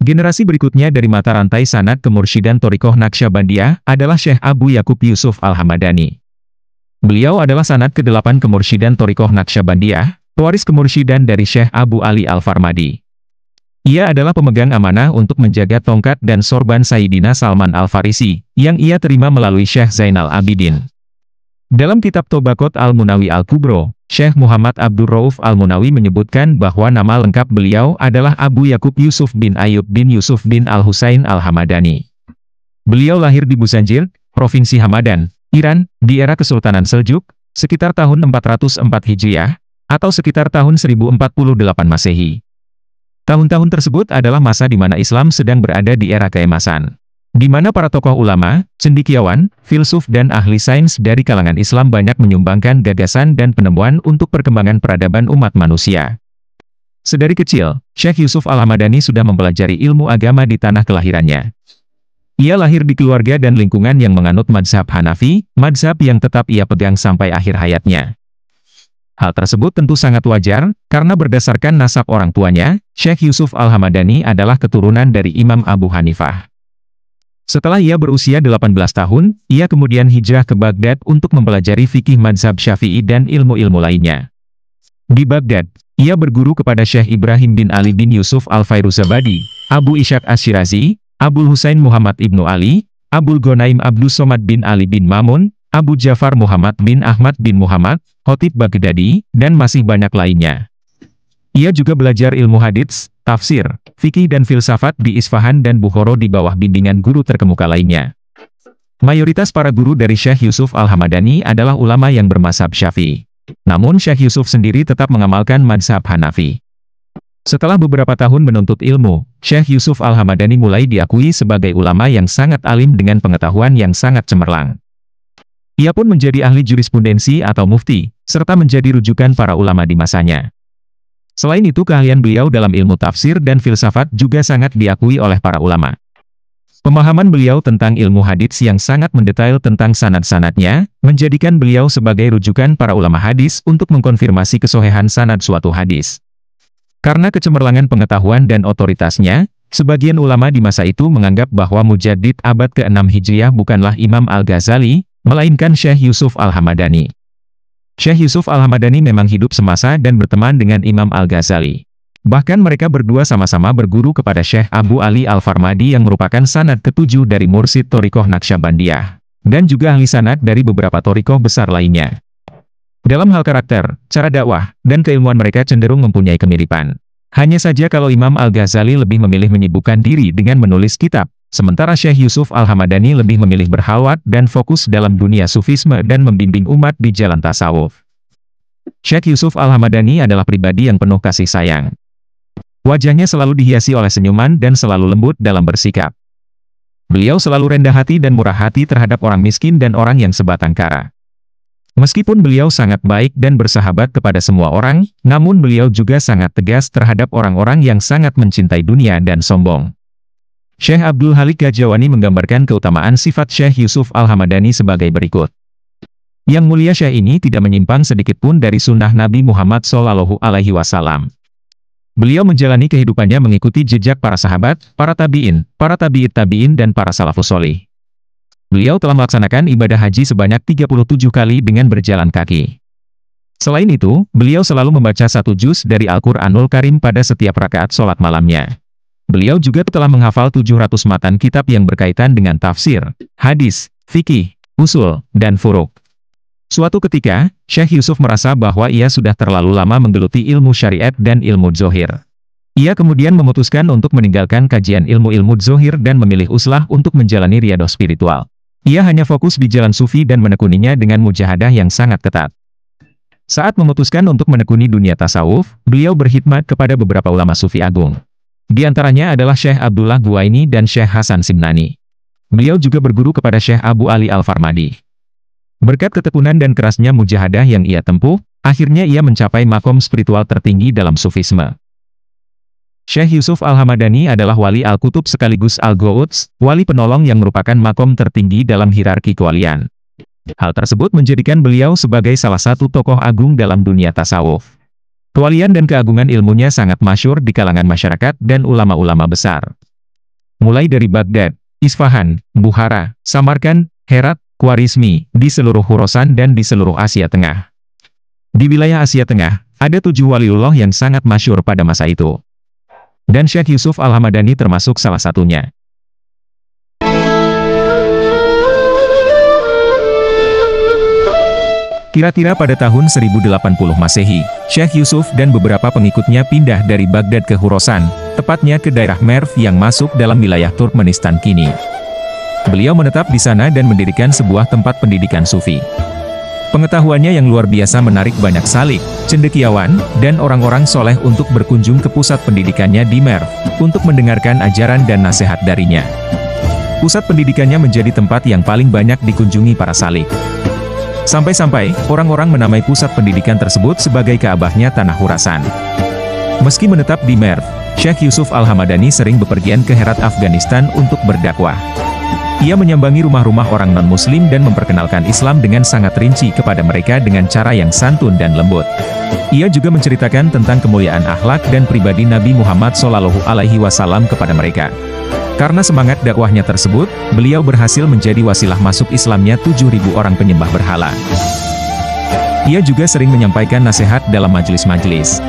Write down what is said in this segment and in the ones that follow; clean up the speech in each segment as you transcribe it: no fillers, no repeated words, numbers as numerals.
Generasi berikutnya dari mata rantai sanad kemursyidan Thariqah Naqsyabandiyah adalah Syekh Abu Yakub Yusuf Al-Hamadani. Beliau adalah sanad ke-8 kemursyidan Thariqah Naqsyabandiyah, pewaris kemursyidan dari Syekh Abu Ali Al-Farmadi. Ia adalah pemegang amanah untuk menjaga tongkat dan sorban Sayyidina Salman Al-Farisi, yang ia terima melalui Syekh Zainal Abidin. Dalam kitab Tobaqat Al-Munawi Al-Kubro, Syekh Muhammad Abdur Rauf Al-Munawi menyebutkan bahwa nama lengkap beliau adalah Abu Yakub Yusuf bin Ayub bin Yusuf bin Al-Husain Al-Hamadani. Beliau lahir di Busanjir, Provinsi Hamadan, Iran, di era Kesultanan Seljuk, sekitar tahun 404 Hijriah, atau sekitar tahun 1048 Masehi. Tahun-tahun tersebut adalah masa di mana Islam sedang berada di era keemasan, di mana para tokoh ulama, cendekiawan, filsuf dan ahli sains dari kalangan Islam banyak menyumbangkan gagasan dan penemuan untuk perkembangan peradaban umat manusia. Sedari kecil, Syekh Yusuf Al-Hamadani sudah mempelajari ilmu agama di tanah kelahirannya. Ia lahir di keluarga dan lingkungan yang menganut mazhab Hanafi, mazhab yang tetap ia pegang sampai akhir hayatnya. Hal tersebut tentu sangat wajar, karena berdasarkan nasab orang tuanya, Syekh Yusuf Al-Hamadani adalah keturunan dari Imam Abu Hanifah. Setelah ia berusia 18 tahun, ia kemudian hijrah ke Baghdad untuk mempelajari fikih mazhab Syafi'i dan ilmu-ilmu lainnya. Di Baghdad, ia berguru kepada Syekh Ibrahim bin Ali bin Yusuf Al-Fairuzabadi, Abu Ishaq Asy-Syirazi, Abul Husain Muhammad ibnu Ali, Abul Ghonaim Abdus Somad bin Ali bin Mamun, Abu Ja'far Muhammad bin Ahmad bin Muhammad, Khatib Baghdadi, dan masih banyak lainnya. Ia juga belajar ilmu hadits, tafsir, fikih dan filsafat di Isfahan dan Bukhara di bawah bimbingan guru terkemuka lainnya. Mayoritas para guru dari Syekh Yusuf Al-Hamadani adalah ulama yang bermazhab Syafi'i. Namun Syekh Yusuf sendiri tetap mengamalkan mazhab Hanafi. Setelah beberapa tahun menuntut ilmu, Syekh Yusuf Al-Hamadani mulai diakui sebagai ulama yang sangat alim dengan pengetahuan yang sangat cemerlang. Ia pun menjadi ahli jurisprudensi atau mufti, serta menjadi rujukan para ulama di masanya. Selain itu keahlian beliau dalam ilmu tafsir dan filsafat juga sangat diakui oleh para ulama. Pemahaman beliau tentang ilmu hadits yang sangat mendetail tentang sanad-sanadnya, menjadikan beliau sebagai rujukan para ulama hadis untuk mengkonfirmasi kesohihan sanad suatu hadis. Karena kecemerlangan pengetahuan dan otoritasnya, sebagian ulama di masa itu menganggap bahwa mujaddid abad ke-6 Hijriah bukanlah Imam Al-Ghazali, melainkan Syekh Yusuf Al-Hamadani. Syekh Yusuf Al-Hamadani memang hidup semasa dan berteman dengan Imam Al-Ghazali. Bahkan mereka berdua sama-sama berguru kepada Syekh Abu Ali Al-Farmadi yang merupakan sanad ke-7 dari mursyid Thariqah Naqsyabandiyah, dan juga ahli sanad dari beberapa thariqah besar lainnya. Dalam hal karakter, cara dakwah, dan keilmuan mereka cenderung mempunyai kemiripan. Hanya saja kalau Imam Al-Ghazali lebih memilih menyibukkan diri dengan menulis kitab, sementara Syekh Yusuf Al-Hamadani lebih memilih berhalwat dan fokus dalam dunia sufisme dan membimbing umat di jalan tasawuf. Syekh Yusuf Al-Hamadani adalah pribadi yang penuh kasih sayang. Wajahnya selalu dihiasi oleh senyuman dan selalu lembut dalam bersikap. Beliau selalu rendah hati dan murah hati terhadap orang miskin dan orang yang sebatang kara. Meskipun beliau sangat baik dan bersahabat kepada semua orang, namun beliau juga sangat tegas terhadap orang-orang yang sangat mencintai dunia dan sombong. Syekh Abdul Halik Ghajawani menggambarkan keutamaan sifat Syekh Yusuf Al-Hamadani sebagai berikut. Yang mulia Syekh ini tidak menyimpang sedikitpun dari sunnah Nabi Muhammad SAW. Beliau menjalani kehidupannya mengikuti jejak para sahabat, para tabi'in, para tabi'it tabi'in dan para salafus sholih. Beliau telah melaksanakan ibadah haji sebanyak 37 kali dengan berjalan kaki. Selain itu, beliau selalu membaca satu juz dari Al-Quranul Karim pada setiap rakaat sholat malamnya. Beliau juga telah menghafal 700 matan kitab yang berkaitan dengan tafsir, hadis, fikih, usul, dan furuk. Suatu ketika, Syekh Yusuf merasa bahwa ia sudah terlalu lama menggeluti ilmu syariat dan ilmu dzohir. Ia kemudian memutuskan untuk meninggalkan kajian ilmu-ilmu dzohir dan memilih uslah untuk menjalani riyadhah spiritual. Ia hanya fokus di jalan sufi dan menekuninya dengan mujahadah yang sangat ketat. Saat memutuskan untuk menekuni dunia tasawuf, beliau berkhidmat kepada beberapa ulama sufi agung. Di antaranya adalah Syekh Abdullah Guwaini dan Syekh Hasan Simnani. Beliau juga berguru kepada Syekh Abu Ali Al-Farmadi. Berkat ketekunan dan kerasnya mujahadah yang ia tempuh, akhirnya ia mencapai makom spiritual tertinggi dalam sufisme. Syekh Yusuf Al-Hamadani adalah wali Al-Qutub sekaligus Al-Ghu'uds, wali penolong yang merupakan makom tertinggi dalam hierarki kewalian. Hal tersebut menjadikan beliau sebagai salah satu tokoh agung dalam dunia tasawuf. Kewalian dan keagungan ilmunya sangat masyhur di kalangan masyarakat dan ulama-ulama besar. mulai dari Baghdad, Isfahan, Bukhara, Samarkand, Herat, Khwarizmi, di seluruh Khorasan dan di seluruh Asia Tengah. Di wilayah Asia Tengah, ada 7 waliullah yang sangat masyhur pada masa itu. Dan Syekh Yusuf Al-Hamadani termasuk salah satunya. Kira-kira pada tahun 1080 Masehi, Syekh Yusuf dan beberapa pengikutnya pindah dari Baghdad ke Khorasan, tepatnya ke daerah Merv yang masuk dalam wilayah Turkmenistan kini. Beliau menetap di sana dan mendirikan sebuah tempat pendidikan sufi. Pengetahuannya yang luar biasa menarik banyak salik, cendekiawan, dan orang-orang soleh untuk berkunjung ke pusat pendidikannya di Merv, untuk mendengarkan ajaran dan nasihat darinya. Pusat pendidikannya menjadi tempat yang paling banyak dikunjungi para salik. Sampai-sampai, orang-orang menamai pusat pendidikan tersebut sebagai Ka'bahnya Tanah Khorasan. Meski menetap di Merv, Syekh Yusuf Al-Hamadani sering bepergian ke Herat, Afghanistan untuk berdakwah. Ia menyambangi rumah-rumah orang non-muslim dan memperkenalkan Islam dengan sangat rinci kepada mereka dengan cara yang santun dan lembut. Ia juga menceritakan tentang kemuliaan akhlak dan pribadi Nabi Muhammad SAW kepada mereka. Karena semangat dakwahnya tersebut, beliau berhasil menjadi wasilah masuk Islamnya 7.000 orang penyembah berhala. Ia juga sering menyampaikan nasihat dalam majelis-majelis.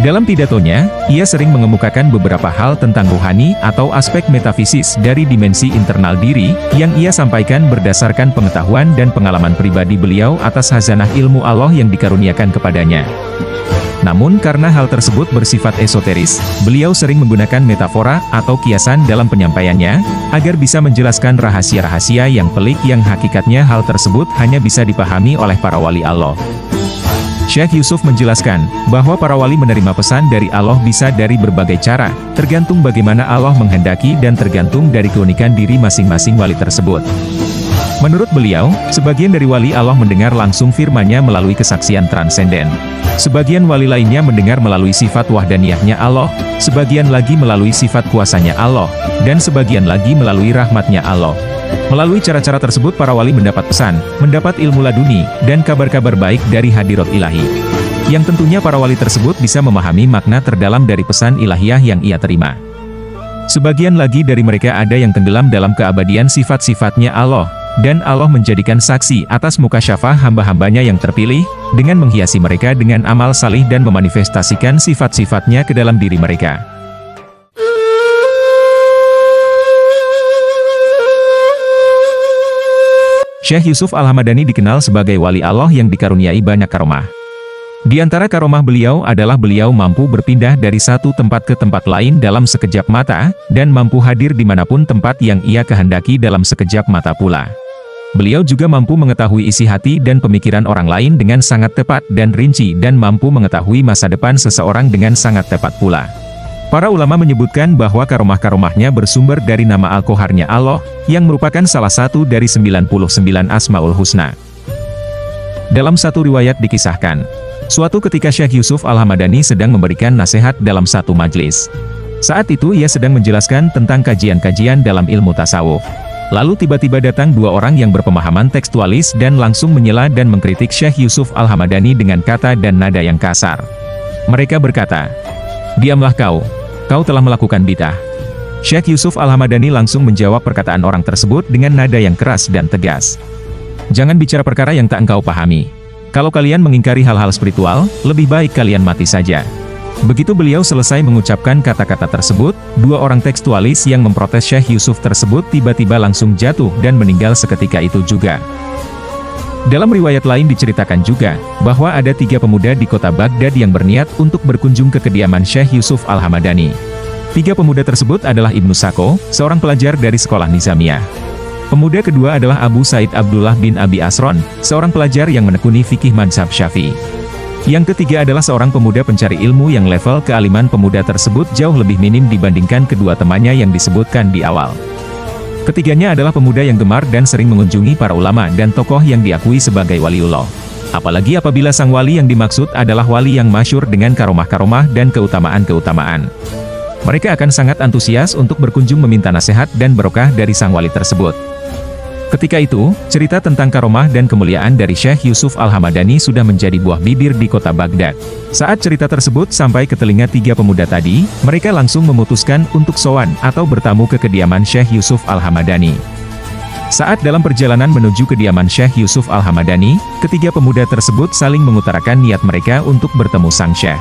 Dalam pidatonya, ia sering mengemukakan beberapa hal tentang ruhani atau aspek metafisis dari dimensi internal diri, yang ia sampaikan berdasarkan pengetahuan dan pengalaman pribadi beliau atas khazanah ilmu Allah yang dikaruniakan kepadanya. Namun karena hal tersebut bersifat esoteris, beliau sering menggunakan metafora atau kiasan dalam penyampaiannya, agar bisa menjelaskan rahasia-rahasia yang pelik yang hakikatnya hal tersebut hanya bisa dipahami oleh para wali Allah. Syekh Yusuf menjelaskan, bahwa para wali menerima pesan dari Allah bisa dari berbagai cara, tergantung bagaimana Allah menghendaki dan tergantung dari keunikan diri masing-masing wali tersebut. Menurut beliau, sebagian dari wali Allah mendengar langsung firman-Nya melalui kesaksian transenden. Sebagian wali lainnya mendengar melalui sifat wahdaniyahnya Allah, sebagian lagi melalui sifat kuasanya Allah, dan sebagian lagi melalui rahmatnya Allah. Melalui cara-cara tersebut para wali mendapat pesan, mendapat ilmu laduni, dan kabar-kabar baik dari hadirat ilahi. Yang tentunya para wali tersebut bisa memahami makna terdalam dari pesan ilahiyah yang ia terima. Sebagian lagi dari mereka ada yang tenggelam dalam keabadian sifat-sifatnya Allah, dan Allah menjadikan saksi atas mukasyafah hamba-hambanya yang terpilih, dengan menghiasi mereka dengan amal salih dan memanifestasikan sifat-sifatnya ke dalam diri mereka. Syekh Yusuf Al-Hamadani dikenal sebagai wali Allah yang dikaruniai banyak karomah. Di antara karomah beliau adalah beliau mampu berpindah dari satu tempat ke tempat lain dalam sekejap mata, dan mampu hadir dimanapun tempat yang ia kehendaki dalam sekejap mata pula. Beliau juga mampu mengetahui isi hati dan pemikiran orang lain dengan sangat tepat dan rinci dan mampu mengetahui masa depan seseorang dengan sangat tepat pula. Para ulama menyebutkan bahwa karomah-karomahnya bersumber dari nama Al-Qoharnya Allah, yang merupakan salah satu dari 99 Asmaul Husna. Dalam satu riwayat dikisahkan, suatu ketika Syekh Yusuf Al-Hamadani sedang memberikan nasihat dalam satu majlis. Saat itu ia sedang menjelaskan tentang kajian-kajian dalam ilmu tasawuf. Lalu tiba-tiba datang 2 orang yang berpemahaman tekstualis dan langsung menyela dan mengkritik Syekh Yusuf Al-Hamadani dengan kata dan nada yang kasar. Mereka berkata, "Diamlah kau telah melakukan bid'ah." Syekh Yusuf Al-Hamadani langsung menjawab perkataan orang tersebut dengan nada yang keras dan tegas. "Jangan bicara perkara yang tak engkau pahami. Kalau kalian mengingkari hal-hal spiritual, lebih baik kalian mati saja." Begitu beliau selesai mengucapkan kata-kata tersebut, 2 orang tekstualis yang memprotes Syekh Yusuf tersebut tiba-tiba langsung jatuh dan meninggal seketika itu juga. Dalam riwayat lain diceritakan juga, bahwa ada 3 pemuda di kota Baghdad yang berniat untuk berkunjung ke kediaman Syekh Yusuf Al-Hamadani. 3 pemuda tersebut adalah Ibnu Sako, seorang pelajar dari sekolah Nizamiyah. Pemuda kedua adalah Abu Said Abdullah bin Abi Asron, seorang pelajar yang menekuni fikih mazhab Syafi'i. Yang ketiga adalah seorang pemuda pencari ilmu yang level kealiman pemuda tersebut jauh lebih minim dibandingkan kedua temannya yang disebutkan di awal. Ketiganya adalah pemuda yang gemar dan sering mengunjungi para ulama dan tokoh yang diakui sebagai waliullah. Apalagi apabila sang wali yang dimaksud adalah wali yang masyhur dengan karomah-karomah dan keutamaan-keutamaan. Mereka akan sangat antusias untuk berkunjung meminta nasihat dan barokah dari sang wali tersebut. Ketika itu, cerita tentang karomah dan kemuliaan dari Syekh Yusuf Al-Hamadani sudah menjadi buah bibir di kota Baghdad. Saat cerita tersebut sampai ke telinga tiga pemuda tadi, mereka langsung memutuskan untuk sowan atau bertamu ke kediaman Syekh Yusuf Al-Hamadani. Saat dalam perjalanan menuju kediaman Syekh Yusuf Al-Hamadani, ketiga pemuda tersebut saling mengutarakan niat mereka untuk bertemu sang Syekh.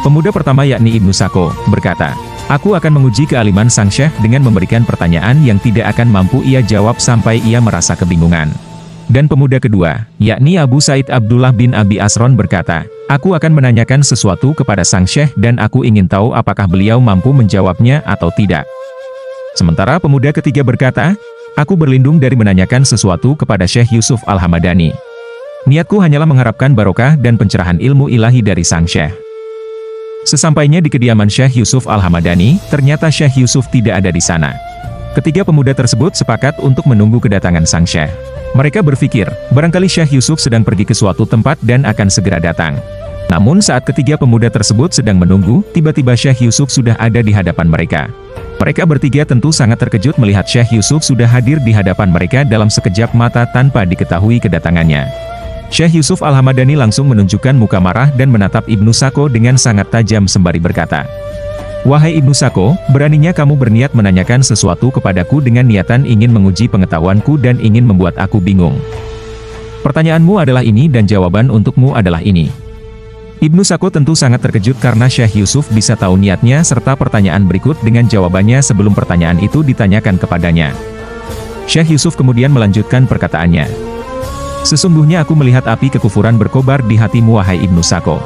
Pemuda pertama yakni Ibnu Sako, berkata, "Aku akan menguji kealiman sang Syekh dengan memberikan pertanyaan yang tidak akan mampu ia jawab sampai ia merasa kebingungan." Dan pemuda kedua, yakni Abu Said Abdullah bin Abi Asron berkata, "Aku akan menanyakan sesuatu kepada sang Syekh dan aku ingin tahu apakah beliau mampu menjawabnya atau tidak." Sementara pemuda ketiga berkata, "Aku berlindung dari menanyakan sesuatu kepada Syekh Yusuf Al-Hamadani. Niatku hanyalah mengharapkan barokah dan pencerahan ilmu ilahi dari sang Syekh." Sesampainya di kediaman Syekh Yusuf Al-Hamadani, ternyata Syekh Yusuf tidak ada di sana. Ketiga pemuda tersebut sepakat untuk menunggu kedatangan sang Syekh. Mereka berpikir, barangkali Syekh Yusuf sedang pergi ke suatu tempat dan akan segera datang. Namun saat ketiga pemuda tersebut sedang menunggu, tiba-tiba Syekh Yusuf sudah ada di hadapan mereka. Mereka bertiga tentu sangat terkejut melihat Syekh Yusuf sudah hadir di hadapan mereka dalam sekejap mata tanpa diketahui kedatangannya. Syekh Yusuf Al-Hamadani langsung menunjukkan muka marah dan menatap Ibnu Sako dengan sangat tajam sembari berkata, "Wahai Ibnu Sako, beraninya kamu berniat menanyakan sesuatu kepadaku dengan niatan ingin menguji pengetahuanku dan ingin membuat aku bingung. Pertanyaanmu adalah ini dan jawaban untukmu adalah ini." Ibnu Sako tentu sangat terkejut karena Syekh Yusuf bisa tahu niatnya serta pertanyaan berikut dengan jawabannya sebelum pertanyaan itu ditanyakan kepadanya. Syekh Yusuf kemudian melanjutkan perkataannya, "Sesungguhnya aku melihat api kekufuran berkobar di hatimu wahai Ibnu Sako."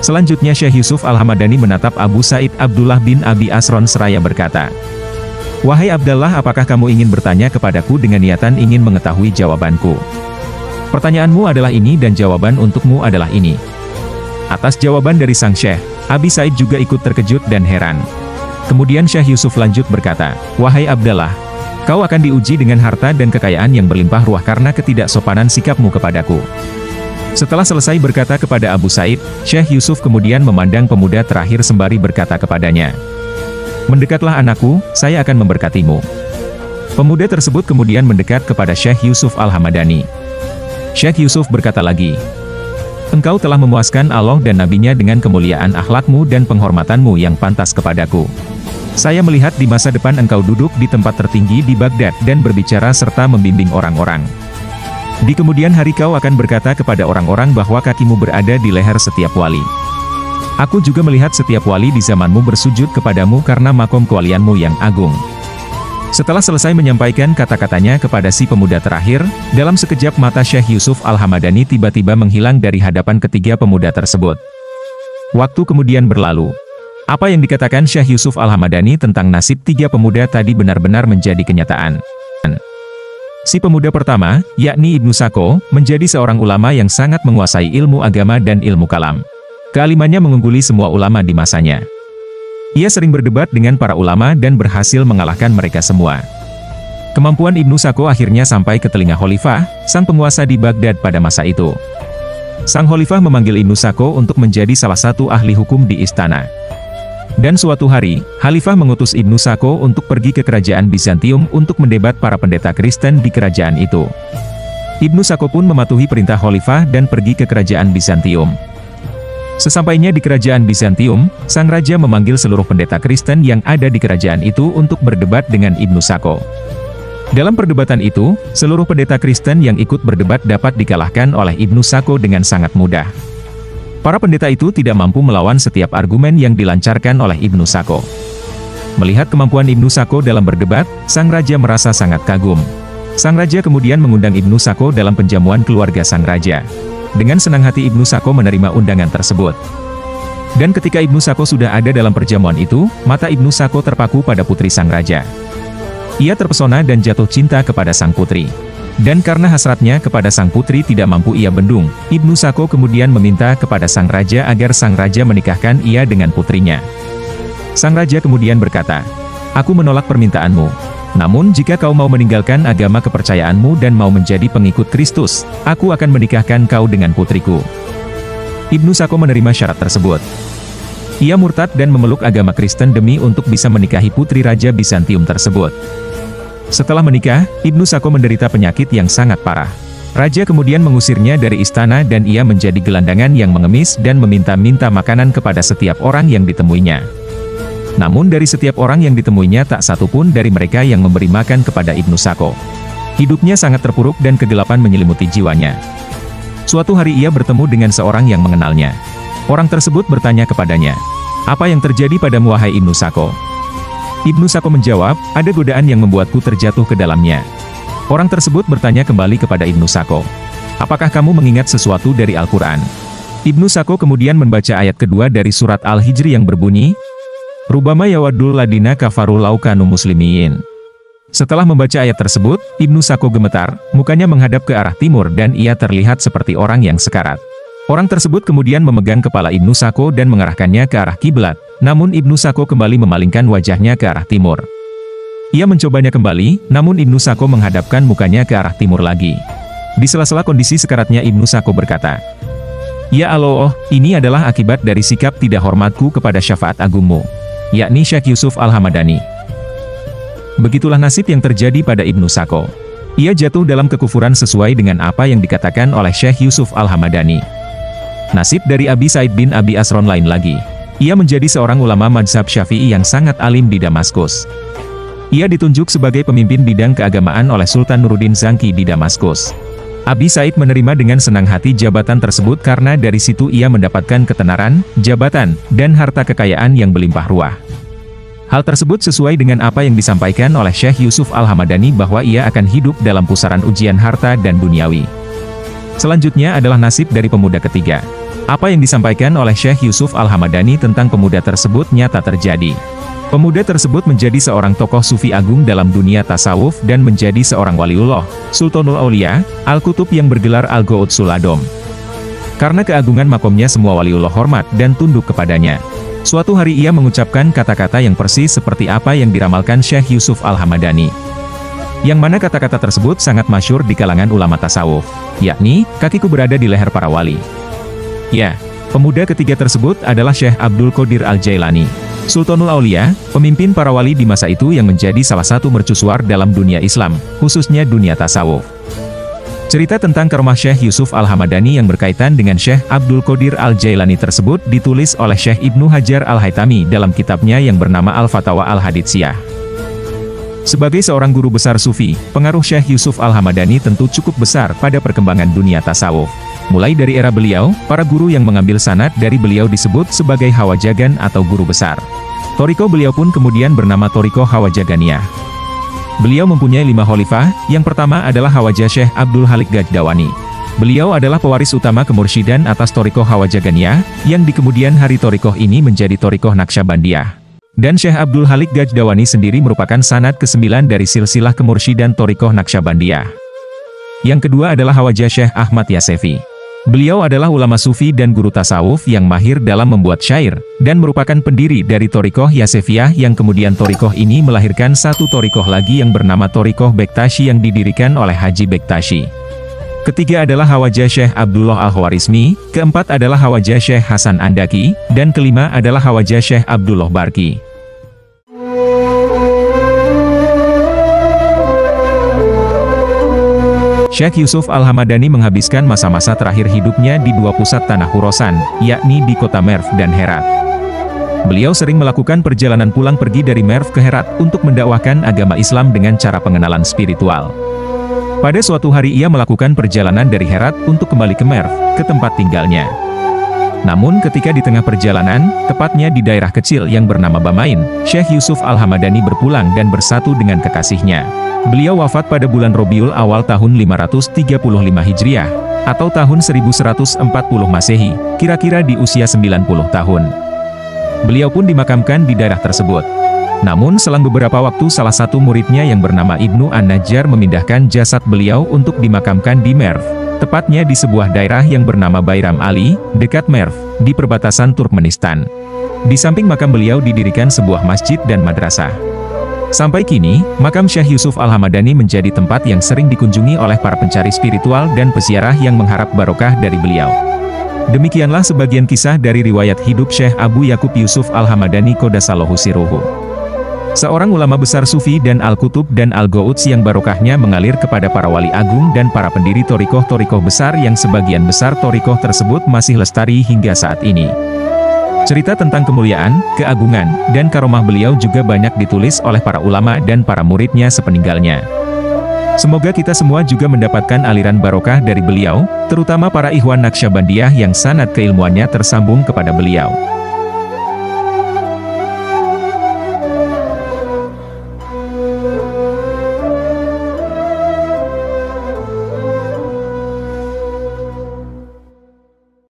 Selanjutnya Syekh Yusuf Al-Hamadani menatap Abu Said Abdullah bin Abi Asron seraya berkata, "Wahai Abdullah, apakah kamu ingin bertanya kepadaku dengan niatan ingin mengetahui jawabanku? Pertanyaanmu adalah ini dan jawaban untukmu adalah ini." Atas jawaban dari sang Syekh, Abi Said juga ikut terkejut dan heran. Kemudian Syekh Yusuf lanjut berkata, "Wahai Abdullah, kau akan diuji dengan harta dan kekayaan yang berlimpah ruah karena ketidaksopanan sikapmu kepadaku." Setelah selesai berkata kepada Abu Said, Syekh Yusuf kemudian memandang pemuda terakhir sembari berkata kepadanya, "Mendekatlah anakku, saya akan memberkatimu." Pemuda tersebut kemudian mendekat kepada Syekh Yusuf Al-Hamadani. Syekh Yusuf berkata lagi, "Engkau telah memuaskan Allah dan Nabi-Nya dengan kemuliaan akhlakmu dan penghormatanmu yang pantas kepadaku. Saya melihat di masa depan engkau duduk di tempat tertinggi di Baghdad dan berbicara serta membimbing orang-orang. Di kemudian hari kau akan berkata kepada orang-orang bahwa kakimu berada di leher setiap wali. Aku juga melihat setiap wali di zamanmu bersujud kepadamu karena makom kewalianmu yang agung." Setelah selesai menyampaikan kata-katanya kepada si pemuda terakhir, dalam sekejap mata Syekh Yusuf Al-Hamadani tiba-tiba menghilang dari hadapan ketiga pemuda tersebut. Waktu kemudian berlalu. Apa yang dikatakan Syekh Yusuf Al-Hamadani tentang nasib tiga pemuda tadi benar-benar menjadi kenyataan. Si pemuda pertama, yakni Ibnu Sako, menjadi seorang ulama yang sangat menguasai ilmu agama dan ilmu kalam. Kealimannya mengungguli semua ulama di masanya. Ia sering berdebat dengan para ulama dan berhasil mengalahkan mereka semua. Kemampuan Ibnu Sako akhirnya sampai ke telinga Khalifah, sang penguasa di Baghdad pada masa itu. Sang Khalifah memanggil Ibnu Sako untuk menjadi salah satu ahli hukum di istana. Dan suatu hari, Khalifah mengutus Ibnu Sako untuk pergi ke kerajaan Bizantium untuk mendebat para pendeta Kristen di kerajaan itu. Ibnu Sako pun mematuhi perintah Khalifah dan pergi ke kerajaan Bizantium. Sesampainya di kerajaan Bizantium, sang raja memanggil seluruh pendeta Kristen yang ada di kerajaan itu untuk berdebat dengan Ibnu Sako. Dalam perdebatan itu, seluruh pendeta Kristen yang ikut berdebat dapat dikalahkan oleh Ibnu Sako dengan sangat mudah. Para pendeta itu tidak mampu melawan setiap argumen yang dilancarkan oleh Ibnu Sako. Melihat kemampuan Ibnu Sako dalam berdebat, sang raja merasa sangat kagum. Sang raja kemudian mengundang Ibnu Sako dalam penjamuan keluarga sang raja. Dengan senang hati Ibnu Sako menerima undangan tersebut. Dan ketika Ibnu Sako sudah ada dalam perjamuan itu, mata Ibnu Sako terpaku pada putri sang raja. Ia terpesona dan jatuh cinta kepada sang putri. Dan karena hasratnya kepada sang putri tidak mampu ia bendung, Ibnu Sako kemudian meminta kepada sang raja agar sang raja menikahkan ia dengan putrinya. Sang raja kemudian berkata, "Aku menolak permintaanmu. Namun jika kau mau meninggalkan agama kepercayaanmu dan mau menjadi pengikut Kristus, aku akan menikahkan kau dengan putriku." Ibnu Sako menerima syarat tersebut. Ia murtad dan memeluk agama Kristen demi untuk bisa menikahi putri Raja Bizantium tersebut. Setelah menikah, Ibnu Sako menderita penyakit yang sangat parah. Raja kemudian mengusirnya dari istana dan ia menjadi gelandangan yang mengemis dan meminta-minta makanan kepada setiap orang yang ditemuinya. Namun dari setiap orang yang ditemuinya tak satu pun dari mereka yang memberi makan kepada Ibnu Sako. Hidupnya sangat terpuruk dan kegelapan menyelimuti jiwanya. Suatu hari ia bertemu dengan seorang yang mengenalnya. Orang tersebut bertanya kepadanya, "Apa yang terjadi padamu wahai Ibnu Sako?" Ibnu Sako menjawab, "Ada godaan yang membuatku terjatuh ke dalamnya." Orang tersebut bertanya kembali kepada Ibnu Sako, "Apakah kamu mengingat sesuatu dari Al-Quran?" Ibnu Sako kemudian membaca ayat kedua dari surat Al-Hijr yang berbunyi, "Rubama yawaddul ladina kafaru law kanu muslimin." Setelah membaca ayat tersebut, Ibnu Sako gemetar, mukanya menghadap ke arah timur dan ia terlihat seperti orang yang sekarat. Orang tersebut kemudian memegang kepala Ibnu Sako dan mengarahkannya ke arah kiblat, namun Ibnu Sako kembali memalingkan wajahnya ke arah timur. Ia mencobanya kembali, namun Ibnu Sako menghadapkan mukanya ke arah timur lagi. Di sela-sela kondisi sekaratnya Ibnu Sako berkata, "Ya Allah, ini adalah akibat dari sikap tidak hormatku kepada syafaat agungmu," yakni Syekh Yusuf Al-Hamadani. Begitulah nasib yang terjadi pada Ibnu Sako. Ia jatuh dalam kekufuran sesuai dengan apa yang dikatakan oleh Syekh Yusuf Al-Hamadani. Nasib dari Abi Said bin Abi Asron lain lagi. Ia menjadi seorang ulama mazhab Syafi'i yang sangat alim di Damaskus. Ia ditunjuk sebagai pemimpin bidang keagamaan oleh Sultan Nuruddin Zangki di Damaskus. Abi Said menerima dengan senang hati jabatan tersebut karena dari situ ia mendapatkan ketenaran, jabatan, dan harta kekayaan yang berlimpah ruah. Hal tersebut sesuai dengan apa yang disampaikan oleh Syekh Yusuf Al-Hamadani bahwa ia akan hidup dalam pusaran ujian harta dan duniawi. Selanjutnya adalah nasib dari pemuda ketiga. Apa yang disampaikan oleh Syekh Yusuf Al-Hamadani tentang pemuda tersebut nyata terjadi. Pemuda tersebut menjadi seorang tokoh sufi agung dalam dunia tasawuf dan menjadi seorang waliullah, Sultanul Aulia, Al-Kutub yang bergelar Al-Ghaud Suladom. Karena keagungan makomnya semua waliullah hormat dan tunduk kepadanya. Suatu hari ia mengucapkan kata-kata yang persis seperti apa yang diramalkan Syekh Yusuf Al-Hamadani. Yang mana kata-kata tersebut sangat masyhur di kalangan ulama tasawuf, yakni, "Kakiku berada di leher para wali." Ya, pemuda ketiga tersebut adalah Syekh Abdul Qadir Al-Jailani, Sultanul Aulia, pemimpin para wali di masa itu yang menjadi salah satu mercusuar dalam dunia Islam, khususnya dunia tasawuf. Cerita tentang karomah Syekh Yusuf Al-Hamadani yang berkaitan dengan Syekh Abdul Qadir Al-Jailani tersebut ditulis oleh Syekh Ibnu Hajar Al-Haytami dalam kitabnya yang bernama Al-Fatawa Al-Haditsiyah. Sebagai seorang guru besar sufi, pengaruh Syekh Yusuf Al-Hamadani tentu cukup besar pada perkembangan dunia tasawuf. Mulai dari era beliau, para guru yang mengambil sanad dari beliau disebut sebagai Hawajagan atau guru besar. Toriko beliau pun kemudian bernama Toriko Hawajaganiyah. Beliau mempunyai 5 khalifah, yang pertama adalah Hawaja Syekh Abdul Halik Gajdawani. Beliau adalah pewaris utama kemursyidan atas Toriko Hawajaganiyah, yang di kemudian hari Torikoh ini menjadi Torikoh Naksabandiyah. Dan Syekh Abdul Halik Gajdawani sendiri merupakan sanad ke-9 dari silsilah kemursyidan Torikoh Naksabandiyah. Yang kedua adalah Hawaja Syekh Ahmad Yasefi. Beliau adalah ulama sufi dan guru tasawuf yang mahir dalam membuat syair, dan merupakan pendiri dari Torikoh Yasefiyah yang kemudian Torikoh ini melahirkan satu Torikoh lagi yang bernama Torikoh Bektashi yang didirikan oleh Haji Bektashi. Ketiga adalah Hawaja Syekh Abdullah Al-Khwarizmi, keempat adalah Hawaja Syekh Hasan Andaki, dan kelima adalah Hawaja Syekh Abdullah Barki. Syekh Yusuf Al-Hamadani menghabiskan masa-masa terakhir hidupnya di 2 pusat tanah Khorasan, yakni di kota Merv dan Herat. Beliau sering melakukan perjalanan pulang pergi dari Merv ke Herat untuk mendakwahkan agama Islam dengan cara pengenalan spiritual. Pada suatu hari ia melakukan perjalanan dari Herat untuk kembali ke Merv, ke tempat tinggalnya. Namun ketika di tengah perjalanan, tepatnya di daerah kecil yang bernama Bamain, Syekh Yusuf Al-Hamadani berpulang dan bersatu dengan kekasihnya. Beliau wafat pada bulan Robiul Awal tahun 535 Hijriah, atau tahun 1140 Masehi, kira-kira di usia 90 tahun. Beliau pun dimakamkan di daerah tersebut. Namun selang beberapa waktu salah satu muridnya yang bernama Ibnu An-Najjar memindahkan jasad beliau untuk dimakamkan di Merv, tepatnya di sebuah daerah yang bernama Bairam Ali, dekat Merv, di perbatasan Turkmenistan. Di samping makam beliau didirikan sebuah masjid dan madrasah. Sampai kini, makam Syekh Yusuf Al-Hamadani menjadi tempat yang sering dikunjungi oleh para pencari spiritual dan peziarah yang mengharap barokah dari beliau. Demikianlah sebagian kisah dari riwayat hidup Syekh Abu Yakub Yusuf Al-Hamadani Qodasallahu Siruhu. Seorang ulama besar Sufi dan Al-Qutub dan Al-Gauds yang barokahnya mengalir kepada para wali agung dan para pendiri torikoh-torikoh besar yang sebagian besar torikoh tersebut masih lestari hingga saat ini. Cerita tentang kemuliaan, keagungan, dan karomah beliau juga banyak ditulis oleh para ulama dan para muridnya sepeninggalnya. Semoga kita semua juga mendapatkan aliran barokah dari beliau, terutama para ikhwan Naqsyabandiyah yang sanad keilmuannya tersambung kepada beliau.